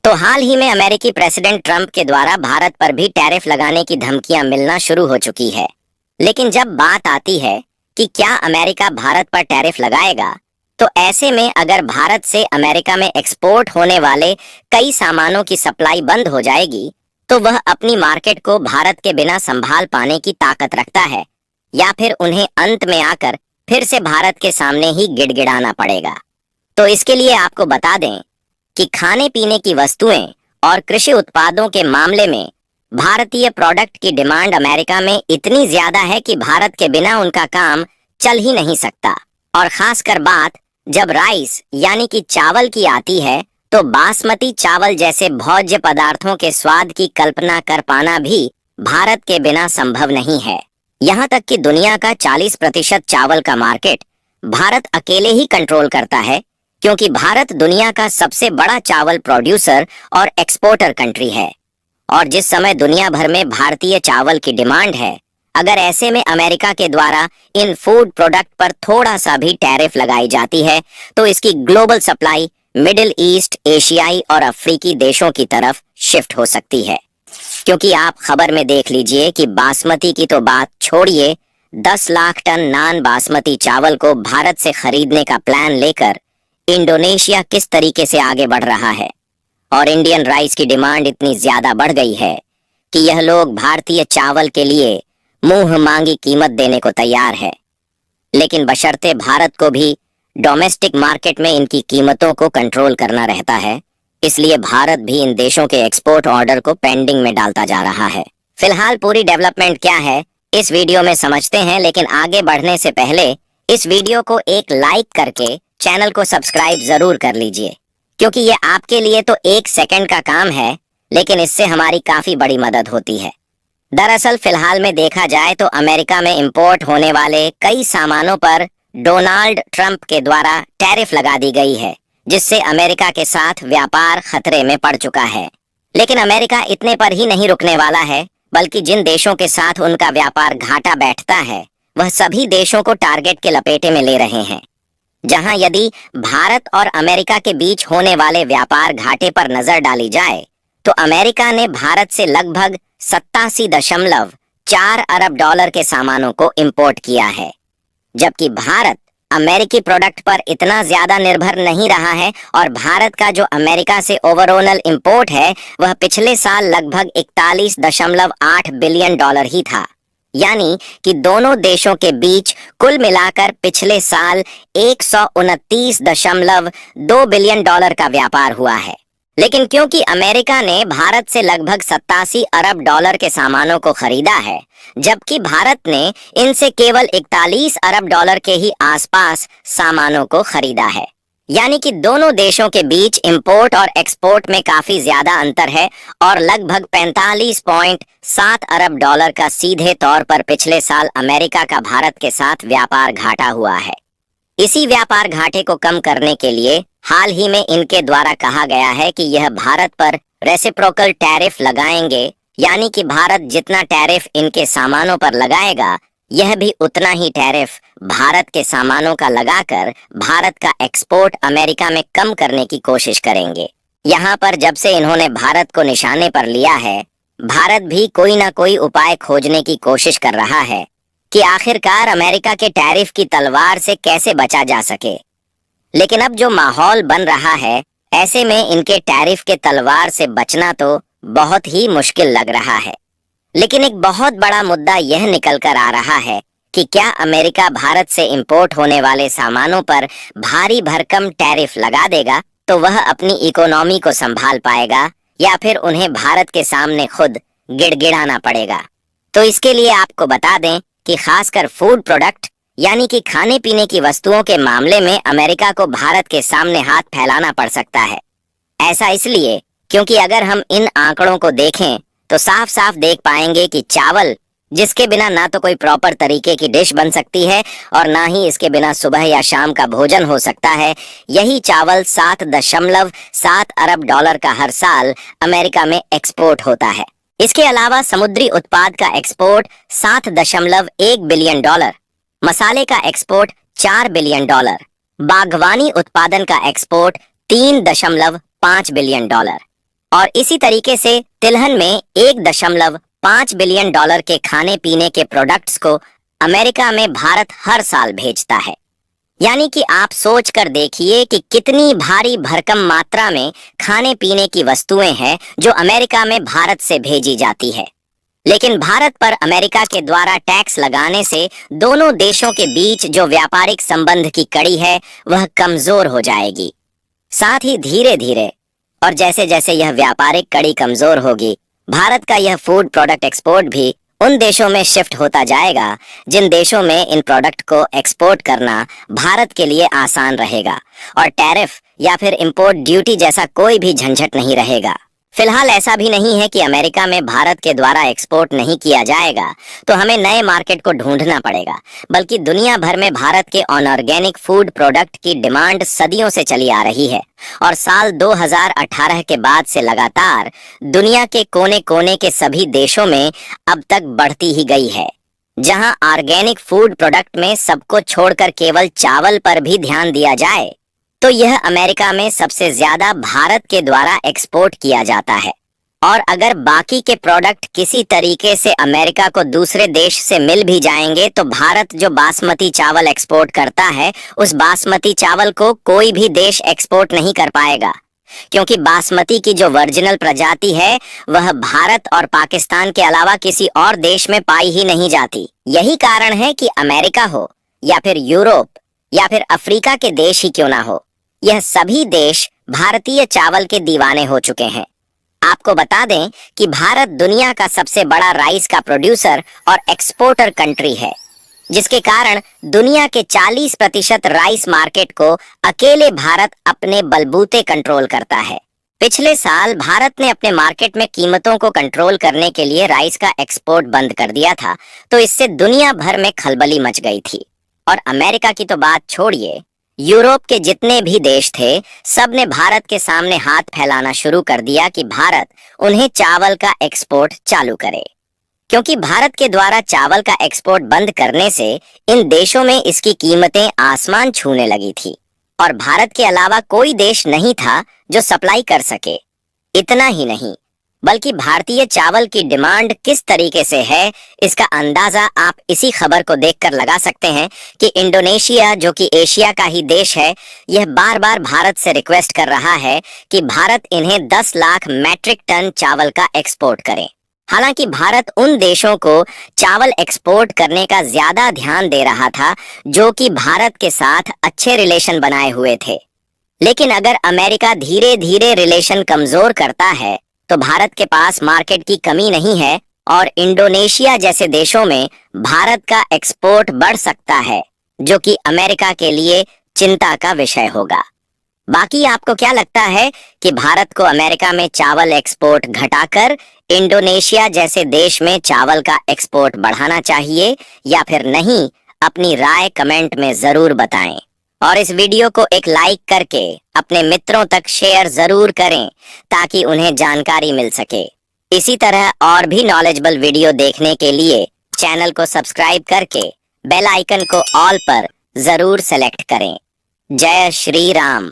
तो हाल ही में अमेरिकी प्रेसिडेंट ट्रंप के द्वारा भारत पर भी टैरिफ लगाने की धमकियां मिलना शुरू हो चुकी है। लेकिन जब बात आती है कि क्या अमेरिका भारत पर टैरिफ लगाएगा, तो ऐसे में अगर भारत से अमेरिका में एक्सपोर्ट होने वाले कई सामानों की सप्लाई बंद हो जाएगी, तो वह अपनी मार्केट को भारत के बिना संभाल पाने की ताकत रखता है, या फिर उन्हें अंत में आकर फिर से भारत के सामने ही गिड़गिड़ाना पड़ेगा। तो इसके लिए आपको बता दें कि खाने पीने की वस्तुएं और कृषि उत्पादों के मामले में भारतीय प्रोडक्ट की डिमांड अमेरिका में इतनी ज्यादा है कि भारत के बिना उनका काम चल ही नहीं सकता। और खासकर बात जब राइस यानी कि चावल की आती है, तो बासमती चावल जैसे भोज्य पदार्थों के स्वाद की कल्पना कर पाना भी भारत के बिना संभव नहीं है। यहाँ तक कि दुनिया का 40% चावल का मार्केट भारत अकेले ही कंट्रोल करता है, क्योंकि भारत दुनिया का सबसे बड़ा चावल प्रोड्यूसर और एक्सपोर्टर कंट्री है। और जिस समय दुनिया भर में भारतीय चावल की डिमांड है, अगर ऐसे में अमेरिका के द्वारा इन फूड प्रोडक्ट पर थोड़ा सा भी टैरिफ लगाई जाती है, तो इसकी ग्लोबल सप्लाई मिडिल ईस्ट, एशियाई और अफ्रीकी देशों की तरफ शिफ्ट हो सकती है। क्योंकि आप खबर में देख लीजिए कि बासमती की तो बात छोड़िए, 10 लाख टन नान बासमती चावल को भारत से खरीदने का प्लान लेकर इंडोनेशिया किस तरीके से आगे बढ़ रहा है। और इंडियन राइस की डिमांड इतनी ज्यादा बढ़ गई है कि यह लोग भारतीय चावल के लिए मुंह मांगी कीमत देने को तैयार है। लेकिन बशर्ते भारत को भी डोमेस्टिक मार्केट में इनकी कीमतों को कंट्रोल करना रहता है, इसलिए भारत भी इन देशों के एक्सपोर्ट ऑर्डर को पेंडिंग में डालता जा रहा है। फिलहाल पूरी डेवलपमेंट क्या है इस वीडियो में समझते हैं, लेकिन आगे बढ़ने से पहले इस वीडियो को एक लाइक करके चैनल को सब्सक्राइब जरूर कर लीजिए, क्योंकि ये आपके लिए तो 1 सेकंड का काम है, लेकिन इससे हमारी काफी बड़ी मदद होती है। दरअसल फिलहाल में देखा जाए तो अमेरिका में इंपोर्ट होने वाले कई सामानों पर डोनाल्ड ट्रंप के द्वारा टैरिफ लगा दी गई है, जिससे अमेरिका के साथ व्यापार खतरे में पड़ चुका है। लेकिन अमेरिका इतने पर ही नहीं रुकने वाला है, बल्कि जिन देशों के साथ उनका व्यापार घाटा बैठता है, वह सभी देशों को टारगेट के लपेटे में ले रहे हैं। जहां यदि भारत और अमेरिका के बीच होने वाले व्यापार घाटे पर नजर डाली जाए, तो अमेरिका ने भारत से लगभग 87.4 अरब डॉलर के सामानों को इंपोर्ट किया है, जबकि भारत अमेरिकी प्रोडक्ट पर इतना ज्यादा निर्भर नहीं रहा है। और भारत का जो अमेरिका से ओवरऑल इंपोर्ट है, वह पिछले साल लगभग 41.8 बिलियन डॉलर ही था। यानी कि दोनों देशों के बीच कुल मिलाकर पिछले साल 129.2 बिलियन डॉलर का व्यापार हुआ है। लेकिन क्योंकि अमेरिका ने भारत से लगभग 87 अरब डॉलर के सामानों को खरीदा है, जबकि भारत ने इनसे केवल 41 अरब डॉलर के ही आसपास सामानों को खरीदा है। यानी कि दोनों देशों के बीच इंपोर्ट और एक्सपोर्ट में काफी ज्यादा अंतर है, और लगभग 45.7 अरब डॉलर का सीधे तौर पर पिछले साल अमेरिका का भारत के साथ व्यापार घाटा हुआ है। इसी व्यापार घाटे को कम करने के लिए हाल ही में इनके द्वारा कहा गया है कि यह भारत पर रेसिप्रोकल टैरिफ लगाएंगे, यानी कि भारत जितना टैरिफ इनके सामानों पर लगाएगा, यह भी उतना ही टैरिफ भारत के सामानों का लगाकर भारत का एक्सपोर्ट अमेरिका में कम करने की कोशिश करेंगे। यहाँ पर जब से इन्होंने भारत को निशाने पर लिया है, भारत भी कोई ना कोई उपाय खोजने की कोशिश कर रहा है कि आखिरकार अमेरिका के टैरिफ की तलवार से कैसे बचा जा सके। लेकिन अब जो माहौल बन रहा है, ऐसे में इनके टैरिफ के तलवार से बचना तो बहुत ही मुश्किल लग रहा है। लेकिन एक बहुत बड़ा मुद्दा यह निकल कर आ रहा है कि क्या अमेरिका भारत से इंपोर्ट होने वाले सामानों पर भारी भरकम टैरिफ लगा देगा, तो वह अपनी इकोनॉमी को संभाल पाएगा, या फिर उन्हें भारत के सामने खुद गिड़गिड़ाना पड़ेगा। तो इसके लिए आपको बता दें कि खासकर फूड प्रोडक्ट यानी कि खाने पीने की वस्तुओं के मामले में अमेरिका को भारत के सामने हाथ फैलाना पड़ सकता है। ऐसा इसलिए क्योंकि अगर हम इन आंकड़ों को देखें तो साफ साफ देख पाएंगे कि चावल, जिसके बिना ना तो कोई प्रॉपर तरीके की डिश बन सकती है और ना ही इसके बिना सुबह या शाम का भोजन हो सकता है, यही चावल 7.7 अरब डॉलर का हर साल अमेरिका में एक्सपोर्ट होता है। इसके अलावा समुद्री उत्पाद का एक्सपोर्ट 7.1 बिलियन डॉलर, मसाले का एक्सपोर्ट 4 बिलियन डॉलर, बागवानी उत्पादन का एक्सपोर्ट 3.5 बिलियन डॉलर, और इसी तरीके से तिलहन में 1.5 बिलियन डॉलर के खाने पीने के प्रोडक्ट्स को अमेरिका में भारत हर साल भेजता है। यानी कि आप सोच कर देखिए कि कितनी भारी भरकम मात्रा में खाने पीने की वस्तुएं हैं जो अमेरिका में भारत से भेजी जाती है। लेकिन भारत पर अमेरिका के द्वारा टैक्स लगाने से दोनों देशों के बीच जो व्यापारिक संबंध की कड़ी है वह कमजोर हो जाएगी। साथ ही धीरे धीरे और जैसे जैसे यह व्यापारिक कड़ी कमजोर होगी, भारत का यह फूड प्रोडक्ट एक्सपोर्ट भी उन देशों में शिफ्ट होता जाएगा जिन देशों में इन प्रोडक्ट को एक्सपोर्ट करना भारत के लिए आसान रहेगा और टैरिफ या फिर इंपोर्ट ड्यूटी जैसा कोई भी झंझट नहीं रहेगा। फिलहाल ऐसा भी नहीं है कि अमेरिका में भारत के द्वारा एक्सपोर्ट नहीं किया जाएगा तो हमें नए मार्केट को ढूंढना पड़ेगा, बल्कि दुनिया भर में भारत के ऑर्गेनिक फूड प्रोडक्ट की डिमांड सदियों से चली आ रही है और साल 2018 के बाद से लगातार दुनिया के कोने कोने के सभी देशों में अब तक बढ़ती ही गई है। जहां ऑर्गेनिक फूड प्रोडक्ट में सबको छोड़कर केवल चावल पर भी ध्यान दिया जाए तो यह अमेरिका में सबसे ज्यादा भारत के द्वारा एक्सपोर्ट किया जाता है। और अगर बाकी के प्रोडक्ट किसी तरीके से अमेरिका को दूसरे देश से मिल भी जाएंगे तो भारत जो बासमती चावल एक्सपोर्ट करता है उस बासमती चावल को कोई भी देश एक्सपोर्ट नहीं कर पाएगा, क्योंकि बासमती की जो ओरिजिनल प्रजाति है वह भारत और पाकिस्तान के अलावा किसी और देश में पाई ही नहीं जाती। यही कारण है कि अमेरिका हो या फिर यूरोप या फिर अफ्रीका के देश ही क्यों ना हो, यह सभी देश भारतीय चावल के दीवाने हो चुके हैं। आपको बता दें कि भारत दुनिया का सबसे बड़ा राइस का प्रोड्यूसर और एक्सपोर्टर कंट्री है, जिसके कारण दुनिया के 40% राइस मार्केट को अकेले भारत अपने बलबूते कंट्रोल करता है। पिछले साल भारत ने अपने मार्केट में कीमतों को कंट्रोल करने के लिए राइस का एक्सपोर्ट बंद कर दिया था, तो इससे दुनिया भर में खलबली मच गई थी। और अमेरिका की तो बात छोड़िए, यूरोप के जितने भी देश थे सब ने भारत के सामने हाथ फैलाना शुरू कर दिया कि भारत उन्हें चावल का एक्सपोर्ट चालू करे, क्योंकि भारत के द्वारा चावल का एक्सपोर्ट बंद करने से इन देशों में इसकी कीमतें आसमान छूने लगी थी और भारत के अलावा कोई देश नहीं था जो सप्लाई कर सके। इतना ही नहीं, बल्कि भारतीय चावल की डिमांड किस तरीके से है इसका अंदाजा आप इसी खबर को देखकर लगा सकते हैं कि इंडोनेशिया, जो कि एशिया का ही देश है, यह बार बार भारत से रिक्वेस्ट कर रहा है कि भारत इन्हें 10 लाख मैट्रिक टन चावल का एक्सपोर्ट करे। हालांकि भारत उन देशों को चावल एक्सपोर्ट करने का ज्यादा ध्यान दे रहा था जो कि भारत के साथ अच्छे रिलेशन बनाए हुए थे। लेकिन अगर अमेरिका धीरे धीरे रिलेशन कमजोर करता है तो भारत के पास मार्केट की कमी नहीं है और इंडोनेशिया जैसे देशों में भारत का एक्सपोर्ट बढ़ सकता है, जो कि अमेरिका के लिए चिंता का विषय होगा। बाकी आपको क्या लगता है कि भारत को अमेरिका में चावल एक्सपोर्ट घटाकर इंडोनेशिया जैसे देश में चावल का एक्सपोर्ट बढ़ाना चाहिए या फिर नहीं? अपनी राय कमेंट में जरूर बताएं और इस वीडियो को एक लाइक करके अपने मित्रों तक शेयर जरूर करें ताकि उन्हें जानकारी मिल सके। इसी तरह और भी नॉलेजेबल वीडियो देखने के लिए चैनल को सब्सक्राइब करके बेल आइकन को ऑल पर जरूर सेलेक्ट करें। जय श्री राम।